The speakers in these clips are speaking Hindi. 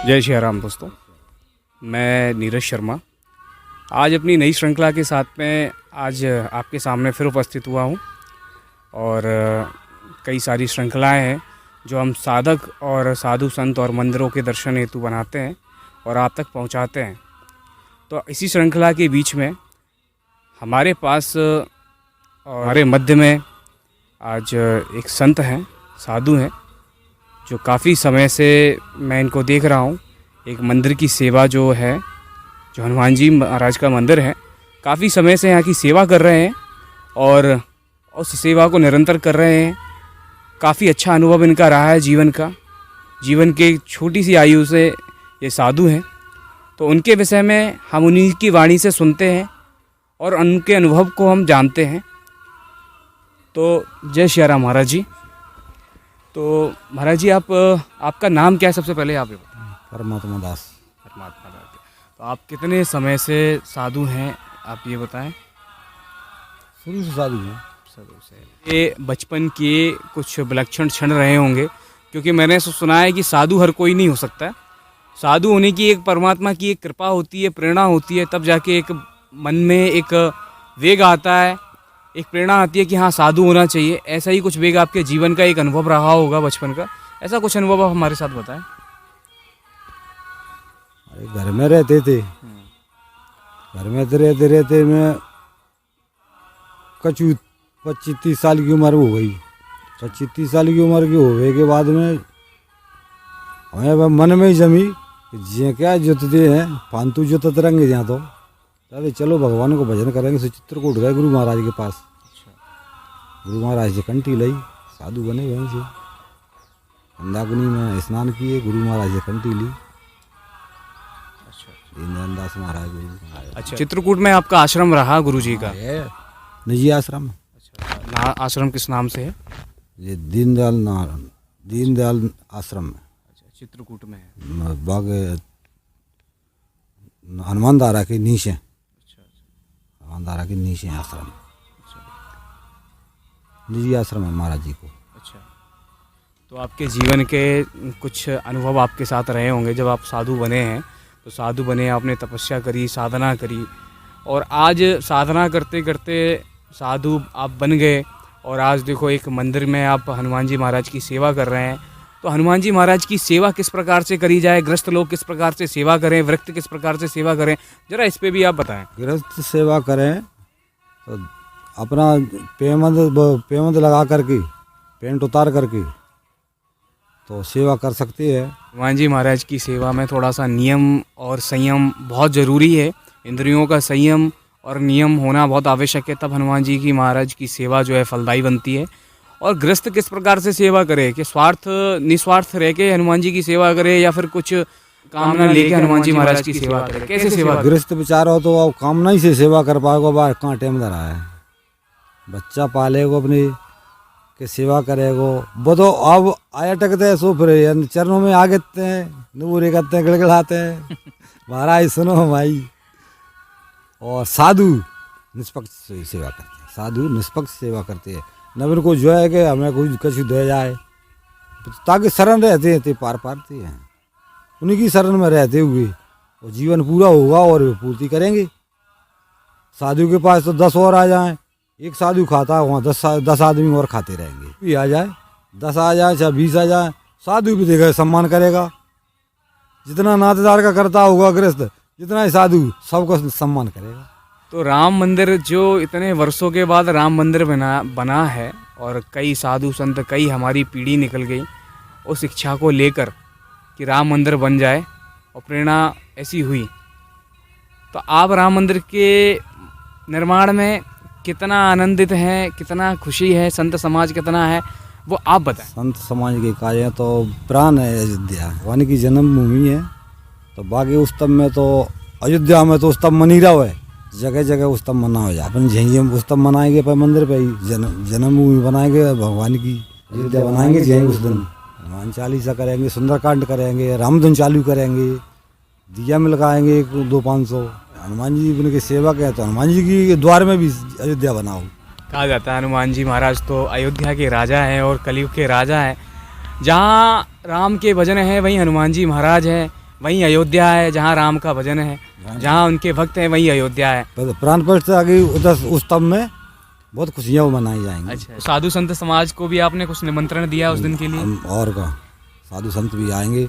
जय श्री राम दोस्तों, मैं नीरज शर्मा आज अपनी नई श्रृंखला के साथ में आज आपके सामने फिर उपस्थित हुआ हूँ। और कई सारी श्रृंखलाएं हैं जो हम साधक और साधु संत और मंदिरों के दर्शन हेतु बनाते हैं और आप तक पहुँचाते हैं। तो इसी श्रृंखला के बीच में हमारे पास और हमारे मध्य में आज एक संत हैं, साधु हैं, जो काफ़ी समय से मैं इनको देख रहा हूँ। एक मंदिर की सेवा जो है, जो हनुमान जी महाराज का मंदिर है, काफ़ी समय से यहाँ की सेवा कर रहे हैं और उस सेवा को निरंतर कर रहे हैं। काफ़ी अच्छा अनुभव इनका रहा है जीवन का। जीवन के छोटी सी आयु से ये साधु हैं, तो उनके विषय में हम उन्हीं की वाणी से सुनते हैं और उनके अनुभव को हम जानते हैं। तो जय श्री राम महाराज जी। तो महाराज जी, आपका नाम क्या है? सबसे पहले आप ये बताएं। परमात्मा दास। परमात्मा दास। तो आप कितने समय से साधु हैं, आप ये बताएं। शुरू से साधु हैं। शुरू से। ये बचपन के कुछ विलक्षण क्षण रहे होंगे, क्योंकि मैंने सुना है कि साधु हर कोई नहीं हो सकता। साधु होने की एक परमात्मा की एक कृपा होती है, प्रेरणा होती है, तब जाके एक मन में एक वेग आता है, एक प्रेरणा आती है कि हाँ साधु होना चाहिए। ऐसा ही कुछ वेग आपके जीवन का एक अनुभव रहा होगा बचपन का, ऐसा कुछ अनुभव आप हमारे साथ बताएं। अरे घर में रहते थे, घर में तो रहते मैं कछु 25-30 साल की उम्र हो गई। 25-30 साल की उम्र की होने के बाद में हमें मन में ही जमी जी क्या जोतते हैं, फालतू जोतते रहेंगे जहाँ तो अरे चलो भगवान को भजन करेंगे। से चित्रकूट गए गुरु महाराज के पास। गुरु महाराज से कंठी लाई, साधु बने वहीं से। मंदाकिनी में स्नान किए, गुरु महाराज से कंठी ली। दीनदयाल दास महाराज। अच्छा, चित्रकूट में आपका आश्रम रहा गुरु जी का? निजी आश्रम। अच्छा, आश्रम किस नाम से है? ये दीनदयाल आश्रम में। अच्छा, चित्रकूट में है। बाग हनुमान धारा के नीचे। हनुमान धारा के नीचे आश्रम। निजी आश्रम है महाराज जी को। अच्छा, तो आपके जीवन के कुछ अनुभव आपके साथ रहे होंगे जब आप साधु बने हैं। तो साधु बने, आपने तपस्या करी, साधना करी, और आज साधना करते करते साधु आप बन गए और आज देखो एक मंदिर में आप हनुमान जी महाराज की सेवा कर रहे हैं। तो हनुमान जी महाराज की सेवा किस प्रकार से करी जाए, ग्रस्त लोग किस प्रकार से सेवा करें, वृत्त किस प्रकार से सेवा करें, जरा इस पे भी आप बताएं। ग्रस्त सेवा करें तो अपना पेमंद लगा करके, पेंट उतार करके तो सेवा कर सकती है। हनुमान जी महाराज की सेवा में थोड़ा सा नियम और संयम बहुत ज़रूरी है। इंद्रियों का संयम और नियम होना बहुत आवश्यक है, तब हनुमान जी की महाराज की सेवा जो है फलदायी बनती है। और गृहस्थ किस प्रकार से सेवा करे, कि निस्वार्थ रह के हनुमान जी की सेवा करे या फिर कुछ कामना लेके हनुमान जी महाराज की सेवा करे, कैसे सेवा? गृहस्थ बेचारा हो तो अब कामना ही से सेवा कर पाएगा। बाहर कहाँ टाइम दे रहा है, बच्चा पालेगा अपनी के सेवा करेगा। वो तो अब आया टकते हैं, सो फिर चरणों में आ गए हैं, नूरे करते हैं, गड़गड़ाते हैं महाराज सुनो भाई। और साधु निष्पक्ष सेवा करते हैं। साधु निष्पक्ष सेवा करते हैं, नवीन को जो है कि हमें कुछ दे जाए, ताकि शरण रहते हैं पार पारते हैं। उन्हीं की शरण में रहते हुए वो जीवन पूरा होगा और वे पूर्ति करेंगे। साधु के पास तो 10 और आ जाएं, एक साधु खाता है वहाँ 10 आदमी और खाते रहेंगे। भी आ जाए 10 आ जाए चाहे 20 आ जाए, साधु भी देगा सम्मान करेगा। जितना नातेदार का करता होगा गृहस्थ, जितना ही साधु सबको सम्मान करेगा। तो राम मंदिर जो इतने वर्षों के बाद राम मंदिर बना है और कई साधु संत, कई हमारी पीढ़ी निकल गई उस इच्छा को लेकर कि राम मंदिर बन जाए और प्रेरणा ऐसी हुई। तो आप राम मंदिर के निर्माण में कितना आनंदित हैं, कितना खुशी है, संत समाज कितना है, वो आप बताएं। संत समाज के कार्य तो प्राण है अयोध्या, भगवान की जन्मभूमि है। तो बाकी उस तब में तो अयोध्या में तो उस तब मनीरा है, जगह जगह उस तब मना हो जाए। अपन झेंगे उस तब मनाएंगे पर मंदिर पे ही जन्मभूमि बनाएंगे भगवान की, अयोध्या बनाएंगे झेंगे उस दिन। हनुमान चालीसा करेंगे, सुंदरकांड करेंगे, रामधुन चालू करेंगे, दिया में लगाएंगे 200-500। हनुमान जी उनकी सेवा के तो हनुमान जी की द्वार में भी अयोध्या बनाओ। कहा जाता है हनुमान जी महाराज तो अयोध्या के राजा हैं और कलयुग के राजा हैं। जहाँ राम के भजन हैं वहीं हनुमान जी महाराज हैं। वहीं अयोध्या है जहाँ राम का भजन है, जहाँ उनके भक्त हैं वहीं अयोध्या है। प्राण प्रतिष्ठा से आगे उधर उस तब में बहुत खुशियाँ मनाई जाएंगी। अच्छा, साधु संत समाज को भी आपने कुछ निमंत्रण दिया उस दिन के लिए? और का साधु संत भी आएंगे,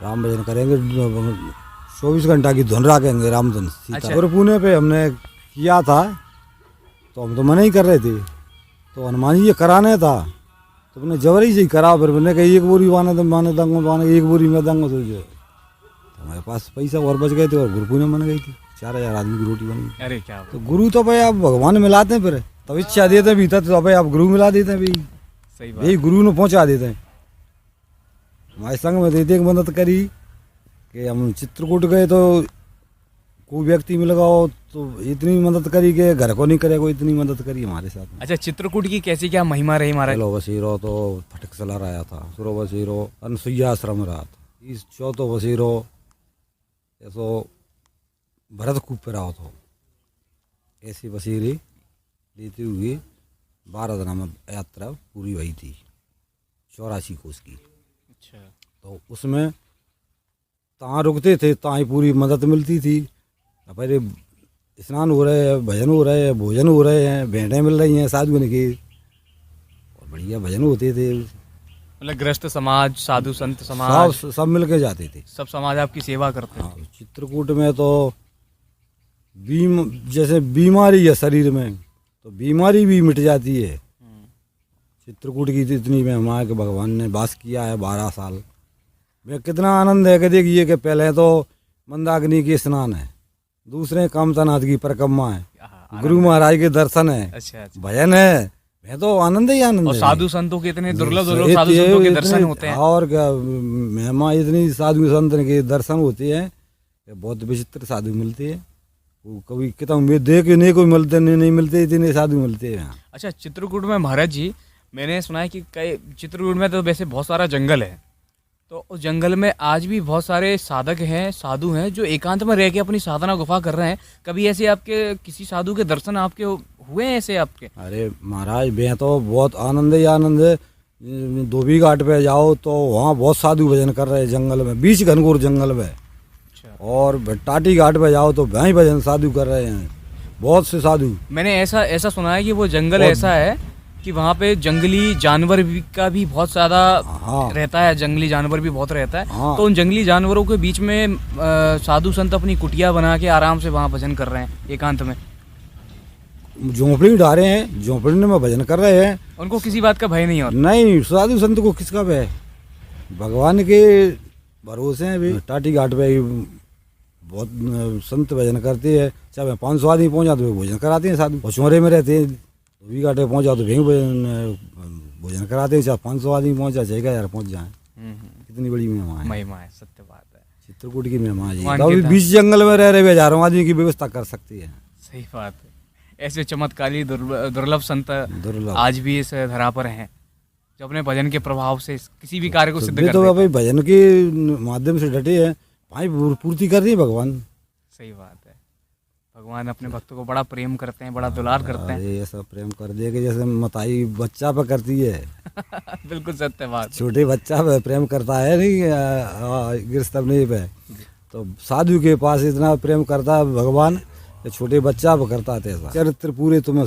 राम भजन करेंगे, 24 घंटा की धुन रखेंगे, राम धुन सीता। अच्छा। और पुणे पे हमने किया था तो हम तो मना ही कर रहे थे, तो हनुमान जी ये कराने था तो मैंने जबरी से ही करा। फिर मैंने कहा एक बोरी माने दूंगा, एक बोरी में दूंगा तुझे। तो हमारे पास पैसा और बच गए थे और गुरु पुणे मन गई थी, 4000 आदमी की रोटी बन गई। अरे क्या तो गुरु तो भाई आप भगवान मिलाते हैं, फिर तब इच्छा देते हैं भीतर, तो भाई आप गुरु मिला देते हैं भाई, सही बात। यही गुरु ने पहुंचा देते हैं। हमारे संग में देते एक मदद करी कि हम चित्रकूट गए तो कोई व्यक्ति मिल गया हो तो इतनी मदद करी कि घर को नहीं करेगा, इतनी मदद करी हमारे साथ। अच्छा, चित्रकूट की कैसी क्या महिमा रही महाराज? पहलो वसीरो तो फटक चला रहा था, सुरो वसीरो अनसुईया आश्रम रहा था, इस चौथो वसीरो ऐसो भरत खूब पे रहा था। ऐसी वसीरी लेती हुई 12 दिन में यात्रा पूरी हुई थी, 84 कोस की। अच्छा, तो उसमें तहाँ रुकते थे, तहाँ ही पूरी मदद मिलती थी। पहले स्नान हो रहे हैं, भजन हो रहे हैं, भोजन हो रहे हैं, भेंटें मिल रही हैं साधुओं की, और बढ़िया भजन होते थे। मतलब गृहस्थ समाज, साधु संत समाज सब मिल के जाते थे, सब समाज आपकी सेवा करते हाँ। थे। चित्रकूट में तो जैसे बीमारी है शरीर में तो बीमारी भी मिट जाती है। चित्रकूट की इतनी महिमा है कि भगवान ने वास किया है 12 साल में। कितना आनंद है कि देखिए कि पहले तो मंदाकिनी की स्नान है, दूसरे कामतानाथ की परिक्रमा है, गुरु महाराज के दर्शन है, अच्छा, अच्छा। भजन है, मैं तो आनंद ही आनंद और है। साधु संतों के इतने दुर्लभ साधु संतों के दर्शन होते हैं। और क्या महिमा, इतनी साधु संत के दर्शन होते हैं, बहुत विचित्र साधु मिलते हैं। वो कभी कितना देख नहीं कोई मिलते, नहीं मिलते, इतने साधु मिलते हैं यहाँ। अच्छा, चित्रकूट में महाराज जी मैंने सुना है कि कई चित्रकूट में तो वैसे बहुत सारा जंगल है, तो उस जंगल में आज भी बहुत सारे साधक हैं, साधु हैं जो एकांत में रह के अपनी साधना गुफा कर रहे हैं। कभी ऐसे आपके किसी साधु के दर्शन आपके हुए हैं ऐसे आपके? अरे महाराज मैं तो बहुत आनंद ही आनंद है। धोबी घाट पे जाओ तो वहाँ बहुत साधु भजन कर रहे हैं जंगल में, बीच घनघोर जंगल में। अच्छा। और टाटी घाट पे जाओ तो वहीं भजन साधु कर रहे हैं, बहुत से साधु। मैंने ऐसा सुना है कि वो जंगल ऐसा है कि वहाँ पे जंगली जानवर का भी बहुत ज़्यादा रहता है, जंगली जानवर भी बहुत रहता है। तो उन जंगली जानवरों के बीच में साधु संत अपनी कुटिया बना के आराम से वहाँ भजन कर रहे हैं एकांत में। झोंपड़ी डाले हैं, झोंपड़ी में भजन कर रहे हैं, उनको किसी बात का भय नहीं होता। नहीं, साधु संत को किसका भय, भगवान के भरोसे हैं। भी टाटी घाट पे बहुत संत भजन करते हैं, चाहे 500 आदमी पहुँचा तो भोजन कराते हैं साधु। पचौरे में रहते हैं, धोबी घाटे पहुँचा तो भीं भोजन कराते हैं, चाहे 500 आदमी पहुँचा, चाहे 1000 पहुँच जाए। कितनी बड़ी महिमा है, सत्य बात है। चित्रकूट की महिमा जी, कभी बीच जंगल में रह रहे हजारों आदमी की व्यवस्था कर सकती है। सही बात है। ऐसे चमत्कारी दुर्लभ संत आज भी इस धरा पर हैं जो अपने भजन के प्रभाव से किसी भी कार्य को सिद्ध करते हैं। भाई भजन के माध्यम से डटे हैं, भाई पूर्ति कर रही है भगवान। सही बात है, भगवान अपने भक्तों को बड़ा प्रेम करते हैं, बड़ा दुलार करते हैं। ऐसा प्रेम कर दिया कि जैसे मताई बच्चा पे करती है। बिल्कुल सत्य बात। छोटे बच्चा पे प्रेम करता है नहीं गृहस्थ अपने पे, तो साधु के पास इतना प्रेम करता है भगवान, छोटे बच्चा पे करता है। ऐसा चरित्र पूरे तुम्हें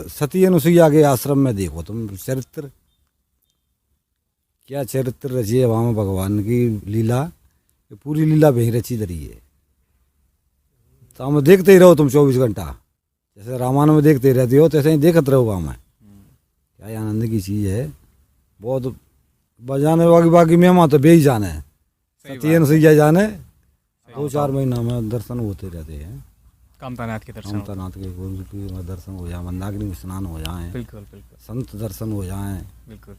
सती अनुसुईया के आश्रम में देखो तुम, चरित्र क्या चरित्र रची है वहाँ भगवान की लीला, पूरी लीला वहीं रची धरी है। तो हम देखते ही रहो तुम 24 घंटा, जैसे रामायण में देखते रहते हो तैसे ही देखते रहो वहाँ में। क्या आनंद की चीज़ है, बहुत बजाने बाकी मेहमान तो बे ही जाने हैं, सती अनुसुईया जाने 2-4 महीना में दर्शन होते रहते हैं। कामतानाथ के दर्शन, कामतानाथ के दर्शन हो जाए, मंदाकिनी में स्नान हो जाए, बिल्कुल बिल्कुल संत दर्शन हो जाए। बिल्कुल।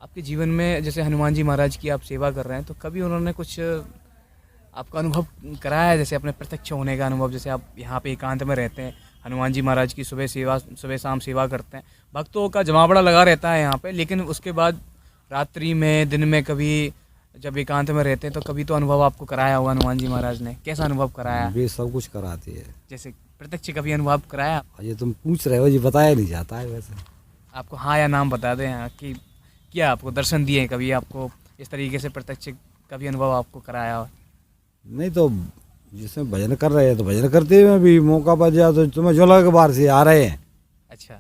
आपके जीवन में जैसे हनुमान जी महाराज की आप सेवा कर रहे हैं, तो कभी उन्होंने कुछ आपका अनुभव कराया है, जैसे अपने प्रत्यक्ष होने का अनुभव? जैसे आप यहाँ पे एकांत में रहते हैं, हनुमान जी महाराज की सुबह शाम सेवा करते हैं, भक्तों का जमावड़ा लगा रहता है यहाँ पे, लेकिन उसके बाद रात्रि में, दिन में, कभी जब एकांत में रहते हैं तो कभी तो अनुभव आपको कराया होगा हनुमान जी महाराज ने। कैसा अनुभव कराया? वे सब कुछ कराते हैं। जैसे प्रत्यक्ष कभी अनुभव कराया? ये तुम पूछ रहे हो, ये बताया नहीं जाता है वैसे। आपको हाँ या नाम बता दें, हाँ, कि क्या आपको दर्शन दिए कभी, आपको इस तरीके से प्रत्यक्ष का भी अनुभव आपको कराया हो? नहीं तो जिसमें भजन कर रहे हैं तो भजन करते हुए भी मौका पर जाओ तो तुम्हें जो लगे बाहर से आ रहे हैं। अच्छा।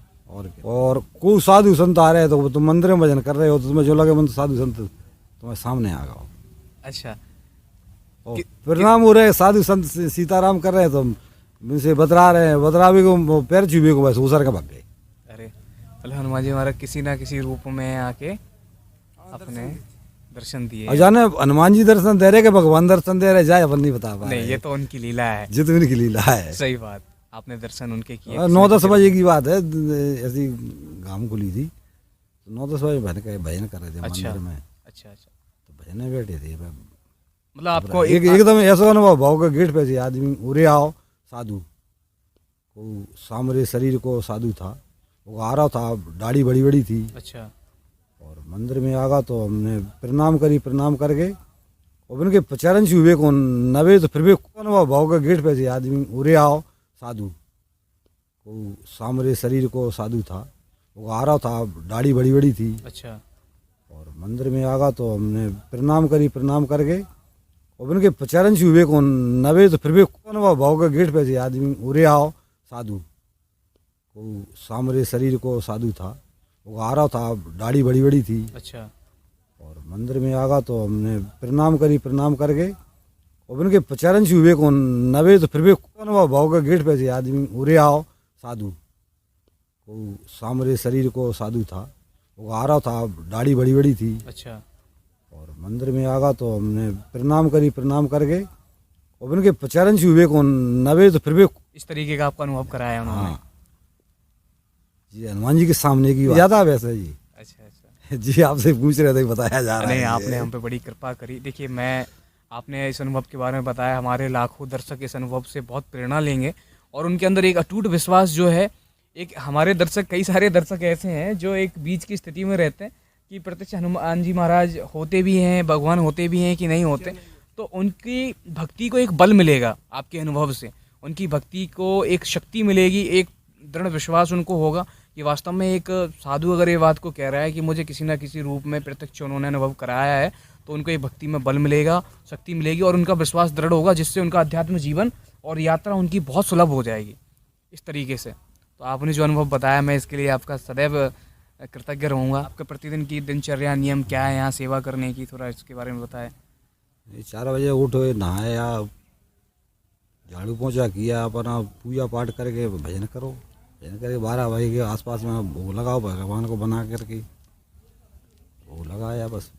और कोई साधु संत आ रहे हैं तो तुम मंदिर में भजन कर रहे हो तो तुम्हें जो लगे मंदिर साधु संत तुम्हारे सामने आ गए। अच्छा। और परिणाम हो रहे साधु संत सीताराम कर रहे हैं तो इनसे बतरा रहे हैं, बतरा भी को पैर छुबे को बस उतर के भाग गए। अरे मतलब हनुमान जी महाराज किसी ना किसी रूप में आके अपने दर्शन दिए। और जाने हनुमान जी दर्शन दे रहे कि भगवान दर्शन दे रहे जाए अपन नहीं बता पा नहीं, रहे। ये तो उनकी लीला है। जितनी उनकी लीला है। सही बात, आपने दर्शन उनके किए। 9-10 बजे की बात है, ऐसी गाँव खुली थी 9-10 बजे भजन कर रहे थे मंदिर में। अच्छा अच्छा। तो भजन में बैठे थे। मतलब आपको एकदम ऐसा अनुभव भाव के गेट पे से आदमी उरे आओ साधु को सामरे शरीर को साधु था, वो आ रहा था, दाढ़ी बड़ी बड़ी थी। अच्छा। और मंदिर में आ गया तो हमने प्रणाम करी, प्रणाम करके और उनके चरण से हुए को नवे तो फिर भी अनुभव भाव के गेट पे से आदमी उरे आओ साधु को सामरे शरीर को साधु था, वो आ रहा था, दाढ़ी बड़ी बड़ी थी। अच्छा। और मंदिर में आ गया तो हमने प्रणाम करी, प्रणाम करके और उनके चरण से हुए को नवे तो फिर भी अनुभव भाव के गेट पे से आदमी उरे आओ साधु को सामरे शरीर को साधु था, वो आ रहा था, दाढ़ी बड़ी बड़ी थी। अच्छा। और मंदिर में आ गया तो हमने प्रणाम करी, प्रणाम करके और उनके चरण से हुए को नवे तो फिर भी अनुभव भाव के गेट पे से आदमी उरे आओ साधु को सामरे शरीर को साधु था, वो आ रहा था, दाढ़ी बड़ी बड़ी थी। अच्छा। और मंदिर में आ गया तो हमने प्रणाम करी, प्रणाम करके और उनके चरण से हुए को नवे तो फिर भी इस तरीके का आपका अनुभव कराया उन्होंने। हाँ जी, हनुमान जी के सामने की ज्यादा वैसे जी। अच्छा अच्छा। जी आपसे पूछ रहे थे, बताया जा रहा है। नहीं, आपने हम पे बड़ी कृपा करी। देखिए, आपने इस अनुभव के बारे में बताया, हमारे लाखों दर्शक इस अनुभव से बहुत प्रेरणा लेंगे और उनके अंदर एक अटूट विश्वास जो है, एक हमारे दर्शक, कई सारे दर्शक ऐसे हैं जो एक बीच की स्थिति में रहते हैं कि प्रत्यक्ष हनुमान जी महाराज होते भी हैं, भगवान होते भी हैं कि नहीं होते, तो उनकी भक्ति को एक बल मिलेगा आपके अनुभव से, उनकी भक्ति को एक शक्ति मिलेगी, एक दृढ़ विश्वास उनको होगा कि वास्तव में एक साधु अगर ये बात को कह रहा है कि मुझे किसी ना किसी रूप में प्रत्यक्ष उन्होंने अनुभव कराया है, तो उनको एक भक्ति में बल मिलेगा, शक्ति मिलेगी और उनका विश्वास दृढ़ होगा, जिससे उनका अध्यात्म जीवन और यात्रा उनकी बहुत सुलभ हो जाएगी इस तरीके से। तो आपने जो अनुभव बताया, मैं इसके लिए आपका सदैव कृतज्ञ रहूँगा। आपके प्रतिदिन की दिनचर्या, नियम क्या है यहाँ सेवा करने की, थोड़ा इसके बारे में बताएं। 4 बजे उठो, नहाया, झाड़ू पोछा किया, अपना पूजा पाठ करके भजन करो, भजन करके 12 बजे के आसपास में भोग लगाओ भगवान को बना करके, भोग लगाया बस।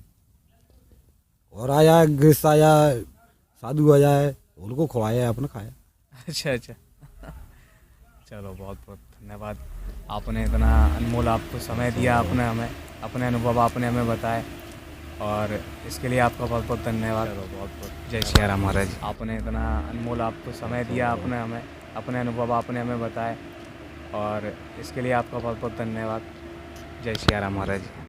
और आया गृहस्थ आया, साधु आ जाए, उनको खवाया, अपने खाया। अच्छा अच्छा। चलो, बहुत बहुत धन्यवाद, आपने इतना अनमोल आपको समय दिया, आपने हमें अपने अनुभव आपने हमें बताए और इसके लिए आपका बहुत बहुत धन्यवाद। चलो, बहुत बहुत जय श्री राम महाराज। आपने इतना अनमोल आपको समय दिया, आपने हमें अपने अनुभव आपने हमें बताए और इसके लिए आपका बहुत बहुत धन्यवाद। जय श्री राम महाराज।